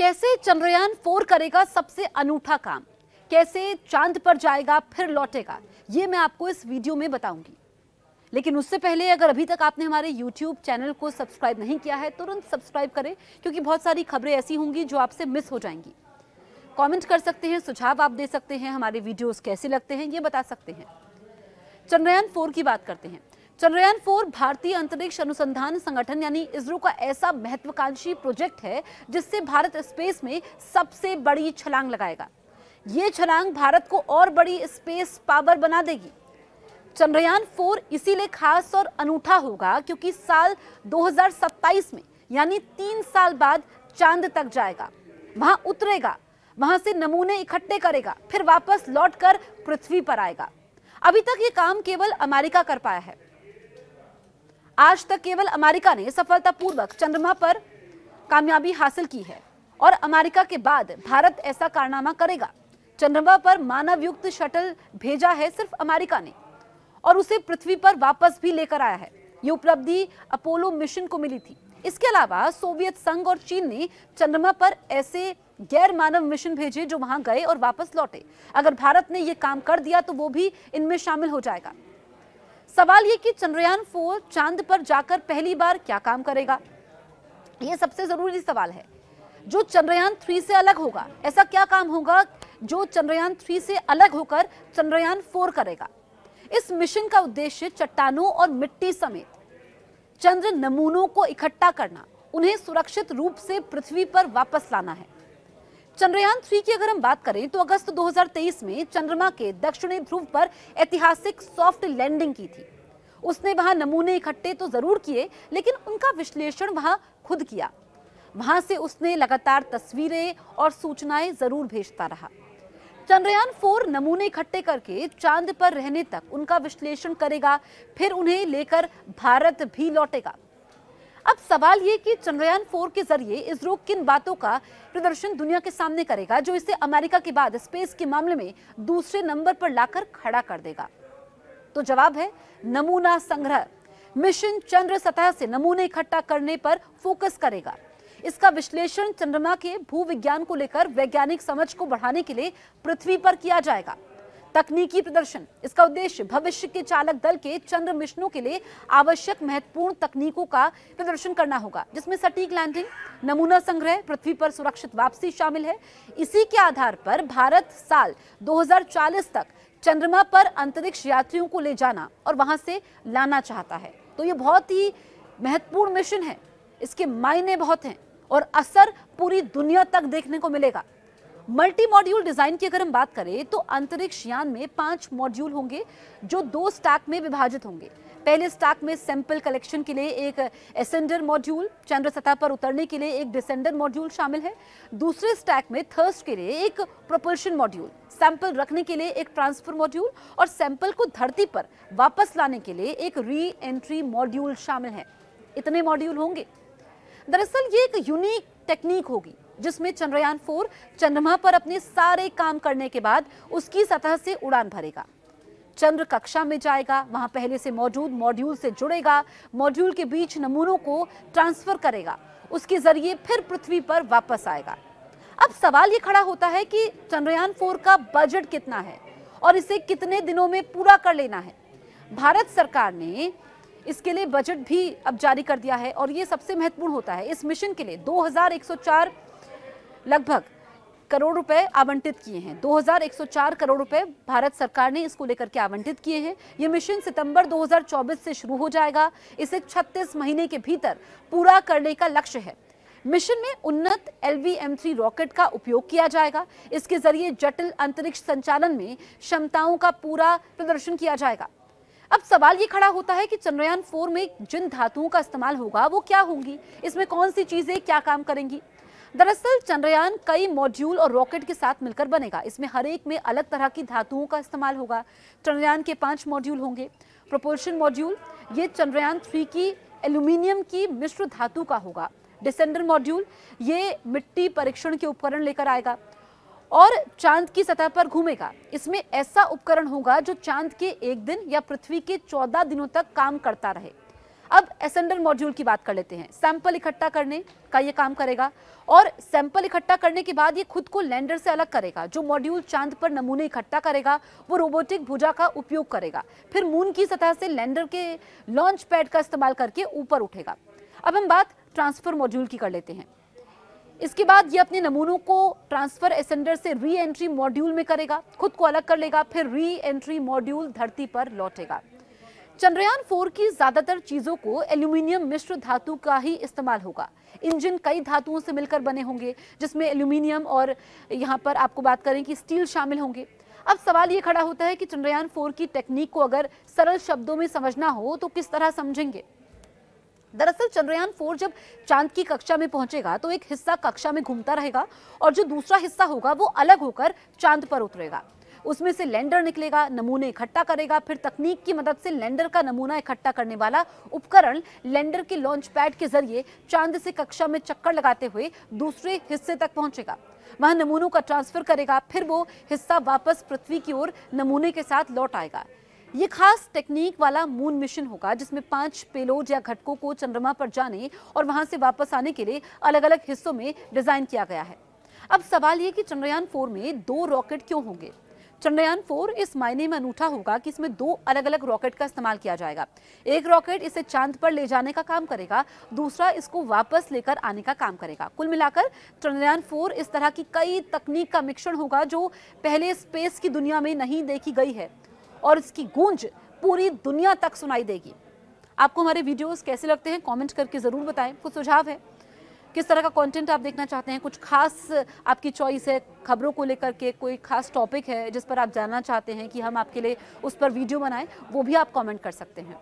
कैसे चंद्रयान 4 करेगा सबसे अनूठा काम, कैसे चांद पर जाएगा फिर लौटेगा, ये मैं आपको इस वीडियो में बताऊंगी। लेकिन उससे पहले अगर अभी तक आपने हमारे YouTube चैनल को सब्सक्राइब नहीं किया है तुरंत सब्सक्राइब करें, क्योंकि बहुत सारी खबरें ऐसी होंगी जो आपसे मिस हो जाएंगी। कमेंट कर सकते हैं, सुझाव आप दे सकते हैं, हमारे वीडियोस कैसे लगते हैं ये बता सकते हैं। चंद्रयान 4 की बात करते हैं। चंद्रयान 4 भारतीय अंतरिक्ष अनुसंधान संगठन यानी इसरो का ऐसा महत्वाकांक्षी प्रोजेक्ट है जिससे भारत स्पेस में सबसे बड़ी छलांग लगाएगा। ये छलांग भारत को और बड़ी स्पेस पावर बना देगी। चंद्रयान 4 इसीलिए खास और अनूठा होगा क्योंकि साल 2027 में यानी 3 साल बाद चांद तक जाएगा, वहां उतरेगा, वहां से नमूने इकट्ठे करेगा, फिर वापस लौटकर पृथ्वी पर आएगा। अभी तक ये काम केवल अमेरिका कर पाया है। आज तक केवल अमेरिका ने सफलतापूर्वक चंद्रमा पर कामयाबी हासिल की है और अमेरिका के बाद भारत ऐसा कारनामा करेगा। चंद्रमा पर मानव युक्त शटल भेजा है सिर्फ अमेरिका ने और उसे पृथ्वी पर वापस भी लेकर आया है। ये उपलब्धि अपोलो मिशन को मिली थी। इसके अलावा सोवियत संघ और चीन ने चंद्रमा पर ऐसे गैर मानव मिशन भेजे जो वहां गए और वापस लौटे। अगर भारत ने यह काम कर दिया तो वो भी इनमें शामिल हो जाएगा। सवाल ये कि चंद्रयान 4 चांद पर जाकर पहली बार क्या काम करेगा, ये सबसे जरूरी सवाल है। जो चंद्रयान 3 से अलग होगा, ऐसा क्या काम होगा जो चंद्रयान 3 से अलग होकर चंद्रयान 4 करेगा। इस मिशन का उद्देश्य चट्टानों और मिट्टी समेत चंद्र नमूनों को इकट्ठा करना, उन्हें सुरक्षित रूप से पृथ्वी पर वापस लाना है। चंद्रयान 3 की अगर हम बात करें तो अगस्त 2023 में चंद्रमा के दक्षिणी ध्रुव पर ऐतिहासिक सॉफ्ट लैंडिंग की थी। उसने वहां नमूने इकट्ठे तो जरूर किए, लेकिन उनका विश्लेषण वहां खुद किया। वहां से उसने लगातार तस्वीरें और सूचनाएं जरूर भेजता रहा। चंद्रयान 4 नमूने इकट्ठे करके चांद पर रहने तक उनका विश्लेषण करेगा, फिर उन्हें लेकर भारत भी लौटेगा। अब सवाल ये कि चंद्रयान 4 के जरिए इसरो किन बातों का प्रदर्शन दुनिया के सामने करेगा जो इसे अमेरिका के बाद स्पेस के मामले में दूसरे नंबर पर लाकर खड़ा कर देगा। तो जवाब है नमूना संग्रह। मिशन चंद्र सतह से नमूने इकट्ठा करने पर फोकस करेगा। इसका विश्लेषण चंद्रमा के भूविज्ञान को लेकर वैज्ञानिक समझ को बढ़ाने के लिए पृथ्वी पर किया जाएगा। तकनीकी प्रदर्शन, इसका उद्देश्य भविष्य के चालक दल के चंद्र मिशनों के लिए आवश्यक महत्वपूर्ण तकनीकों का प्रदर्शन करना होगा, जिसमें सटीक लैंडिंग, नमूना संग्रह, पृथ्वी पर सुरक्षित वापसी शामिल है। इसी के आधार पर भारत साल 2040 तक चंद्रमा पर अंतरिक्ष यात्रियों को ले जाना और वहां से लाना चाहता है। तो ये बहुत ही महत्वपूर्ण मिशन है, इसके मायने बहुत हैं और असर पूरी दुनिया तक देखने को मिलेगा। मल्टी मॉड्यूल डिजाइन की अगर हम बात करें तो अंतरिक्ष यान में 5 मॉड्यूल होंगे जो 2 स्टैक में विभाजित होंगे। पहले स्टैक में सैंपल कलेक्शन के लिए एक एसेंडर मॉड्यूल, चंद्र सतह पर उतरने के लिए एक डिसेंडर मॉड्यूल शामिल है। दूसरे स्टैक में थर्स्ट के लिए एक प्रोपल्शन मॉड्यूल, सैंपल रखने के लिए एक ट्रांसफर मॉड्यूल और सैंपल को धरती पर वापस लाने के लिए एक री एंट्री मॉड्यूल शामिल है। इतने मॉड्यूल होंगे। दरअसल ये एक यूनिक टेक्निक होगी जिसमें चंद्रयान 4 चंद्रमा पर अपने सारे काम करने के बाद उसकी सतह से उड़ान भरेगा, चंद्र कक्षा में जाएगा, वहां पहले से मौजूद मॉड्यूल से जुड़ेगा, मॉड्यूल के बीच नमूनों को ट्रांसफर करेगा, उसके जरिए फिर पृथ्वी पर वापस आएगा। अब सवाल ये खड़ा होता है कि चंद्रयान 4 का बजट कितना है और इसे कितने दिनों में पूरा कर लेना है। भारत सरकार ने इसके लिए बजट भी अब जारी कर दिया है और ये सबसे महत्वपूर्ण होता है। इस मिशन के लिए 2104 लगभग करोड़ रुपए आवंटित किए हैं। 2104 करोड़ रुपए भारत सरकार ने इसको लेकर के आवंटित किए हैं। ये मिशन सितंबर 2024 से शुरू हो जाएगा। इसे 36 महीने के भीतर पूरा करने का लक्ष्य है। मिशन में उन्नत LV-M3 रॉकेट का उपयोग किया जाएगा। इसके जरिए जटिल अंतरिक्ष संचालन में क्षमताओं का पूरा प्रदर्शन किया जाएगा। अब सवाल ये खड़ा होता है कि चंद्रयान 4 में जिन धातुओं का इस्तेमाल होगा वो क्या होंगी, इसमें कौन सी चीजें क्या काम करेंगी। दरअसल चंद्रयान कई मॉड्यूल और रॉकेट के साथ मिलकर बनेगा। इसमें हर एक में अलग तरह की धातुओं का इस्तेमाल होगा। चंद्रयान के 5 मॉड्यूल होंगे। प्रोपल्शन मॉड्यूल ये चंद्रयान 3 की एल्यूमिनियम की मिश्र धातु का होगा। डिसेंडर मॉड्यूल ये मिट्टी परीक्षण के उपकरण लेकर आएगा और चांद की सतह पर घूमेगा। इसमें ऐसा उपकरण होगा जो चांद के 1 दिन या पृथ्वी के 14 दिनों तक काम करता रहे। अब एसेंडर मॉड्यूल की बात कर लेते हैं। सैंपल इकट्ठा करने का ये काम करेगा और सैंपल इकट्ठा करने के बाद ये खुद को लैंडर से अलग करेगा। जो मॉड्यूल चांद पर नमूने इकट्ठा करेगा वो रोबोटिक भुजा का उपयोग करेगा, फिर मून की सतह से लैंडर के लॉन्च पैड का इस्तेमाल करके ऊपर उठेगा। अब हम बात ट्रांसफर मॉड्यूल की कर लेते हैं। इसके बाद ये अपने नमूनों को ट्रांसफर एसेंडर से री एंट्री मॉड्यूल में करेगा, खुद को अलग कर लेगा, फिर री एंट्री मॉड्यूल धरती पर लौटेगा। चंद्रयान 4 की ज्यादातर चीजों को एल्यूमिनियम मिश्र धातु का ही इस्तेमाल होगा। इंजन कई धातुओं से मिलकर बने होंगे, जिसमें एल्यूमिनियम और यहाँ पर आपको बात करें कि स्टील शामिल होंगे। अब सवाल ये खड़ा होता है कि चंद्रयान 4 की टेक्निक को अगर सरल शब्दों में समझना हो तो किस तरह समझेंगे। दरअसल चंद्रयान 4 जब चांद की कक्षा में पहुंचेगा तो एक हिस्सा कक्षा में घूमता रहेगा और जो दूसरा हिस्सा होगा वो अलग होकर चांद पर उतरेगा। उसमें से लैंडर निकलेगा, नमूने इकट्ठा करेगा, फिर तकनीक की मदद से लैंडर का नमूना इकट्ठा करने वाला उपकरण लैंडर के लॉन्च पैड के जरिए चांद से कक्षा में चक्कर लगाते हुए दूसरे हिस्से तक पहुंचेगा, वहां नमूनों का ट्रांसफर करेगा, फिर वो हिस्सा वापस पृथ्वी की ओर नमूने के साथ लौट आएगा। ये खास टेक्निक वाला मून मिशन होगा जिसमें 5 पेलोड या घटकों को चंद्रमा पर जाने और वहां से वापस आने के लिए अलग अलग हिस्सों में डिजाइन किया गया है। अब सवाल ये कि चंद्रयान 4 में 2 रॉकेट क्यों होंगे। चंद्रयान 4 इस मायने में अनूठा होगा कि इसमें 2 अलग अलग रॉकेट का इस्तेमाल किया जाएगा। एक रॉकेट इसे चांद पर ले जाने का काम करेगा, दूसरा इसको वापस लेकर आने का काम करेगा। कुल मिलाकर चंद्रयान 4 इस तरह की कई तकनीक का मिश्रण होगा जो पहले स्पेस की दुनिया में नहीं देखी गई है और इसकी गूंज पूरी दुनिया तक सुनाई देगी। आपको हमारे वीडियोस कैसे लगते हैं कमेंट करके ज़रूर बताएं। कुछ सुझाव है, किस तरह का कंटेंट आप देखना चाहते हैं, कुछ खास आपकी चॉइस है, खबरों को लेकर के कोई खास टॉपिक है जिस पर आप जानना चाहते हैं कि हम आपके लिए उस पर वीडियो बनाएं, वो भी आप कमेंट कर सकते हैं।